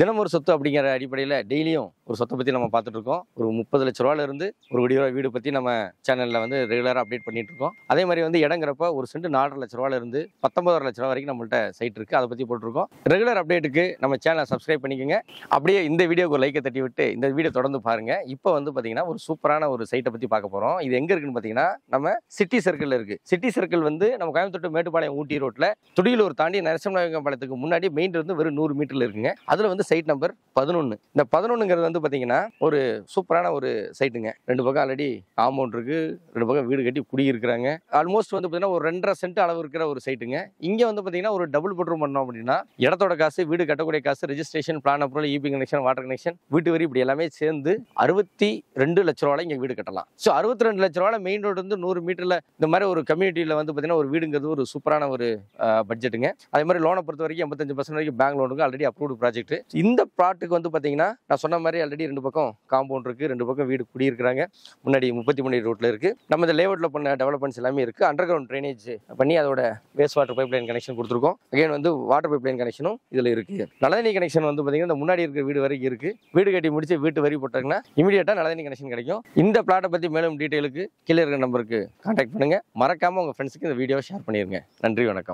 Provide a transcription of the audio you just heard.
தினம் ஒரு சொத்து அப்படிங்கிற அடிப்படையில் டெய்லியும் ஒரு சொத்தை பற்றி நம்ம பார்த்துட்டு இருக்கோம். ஒரு 30 லட்ச ரூபாயிலிருந்து ஒரு கோடி ரூபா வீடு பற்றி நம்ம சேனலில் வந்து ரெகுலராக அப்டேட் பண்ணிட்டு இருக்கோம். அதே மாதிரி வந்து இடங்கிறப்ப ஒரு சென்ட் 4.5 லட்ச ரூபாயிலிருந்து 19 லட்ச ரூபா வரைக்கும் நம்மள்ட்ட சைட் இருக்குது. அதை பற்றி போட்டிருக்கோம். ரெகுலர் அப்டேட்டுக்கு நம்ம சேனலை சப்ஸ்கிரைப் பண்ணிக்கோங்க. அப்படியே இந்த வீடியோக்கு ஒரு லைக்கை தட்டி விட்டு இந்த வீடியோ தொடர்ந்து பாருங்கள். இப்போ வந்து பார்த்தீங்கன்னா ஒரு சூப்பரான ஒரு சைட்டை பற்றி பார்க்க போகிறோம். இது எங்கே இருக்குன்னு பார்த்தீங்கன்னா நம்ம சிட்டி சர்க்கிளில் இருக்குது. சிட்டி சர்க்கிள் வந்து நம்ம கோயம்புத்தூர் மேட்டுப்பாளையம் ஊட்டி ரோட்டில் துடியலூர் தாண்டி நரசிம்மநாயக்கம்பாளையத்துக்கு முன்னாடி மெயின் வந்து வெறும் 100 மீட்டரில் இருக்குங்க. அதில் வந்து சைட் நம்பர் 11. இந்த 11ங்கிறது வந்து பார்த்தீங்கன்னா ஒரு சூப்பரான ஒரு சைட்டுங்க. 2 பக்கம் ஆல்ரெடி காம்பவுண்ட் இருக்கு, 2 பக்கம் வீடு கட்டி குடியிருக்கிறாங்க. ஆல்மோஸ்ட் வந்து பார்த்தீங்கன்னா ஒரு 2.5 சென்ட் அளவு இருக்கிற ஒரு சைட்டுங்க. இங்கே வந்து பார்த்தீங்கன்னா ஒரு டபுள் பெட்ரூம் பண்ணோம் அப்படின்னா இடத்தோட காசு, வீடு கட்டக்கூடிய காசு, registration, plan approval, EB connection, water connection, வீட்டு வரி இப்படி எல்லாமே சேர்ந்து 62 லட்ச ரூபாய் இங்கே வீடு கட்டலாம். ஸோ 62 லட்ச ரூபாய் மெயின் ரோடு வந்து 100 மீட்டரில் இந்த மாதிரி ஒரு கம்யூனிட்டியில் வந்து பார்த்தீங்கன்னா ஒரு வீடுங்கிறது ஒரு சூப்பரான ஒரு பட்ஜெட்டுங்க. அதே மாதிரி லோனை பொறுத்த வரைக்கும் 85% வரைக்கும் பேங்க் லோனுக்கு ஆல்ரெடி அப்ரூவ்டு ப்ராஜெக்ட். இந்த ப்ளாட்டுக்கு வந்து பார்த்தீங்கன்னா நான் சொன்ன மாதிரி ஆல்ரெடி 2 பக்கம் காம்பவுண்ட் இருக்குது, 2 பக்கம் வீடு குடியிருக்கிறாங்க. முன்னாடி 33 ரோட்டில் இருக்குது. நம்ம இந்த லேஅவுட்டில் பண்ண டெவலப்மெண்ட்ஸ் எல்லாமே இருக்குது. அண்டர் கிரவுண்ட் ட்ரைனேஜ் பண்ணி அதோட waste water pipe line connection கொடுத்துருக்கோம். அகைன் வந்து வாட்டர் பைப் லைன் கனெக்ஷனும் இதில் இருக்குது. நல்லதண்ணி கனெக்ஷன் வந்து பார்த்தீங்கன்னா இந்த முன்னாடி இருக்கிற வீடு வரைக்கும் இருக்குது. வீடு கட்டி முடிச்சு வீட்டு வரி போட்டாங்கன்னா இமீடியட்டாக நல்லதண்ணி கனெக்ஷன் கிடைக்கும். இந்த பிளாட்டை பற்றி மேலும் டீட்டெயிலுக்கு கீழே இருக்கிற நம்பருக்கு கான்டாக்ட் பண்ணுங்கள். மறக்காமல் உங்கள் ஃப்ரெண்ட்ஸுக்கு இந்த வீடியோவை ஷேர் பண்ணிடுங்க. நன்றி, வணக்கம்.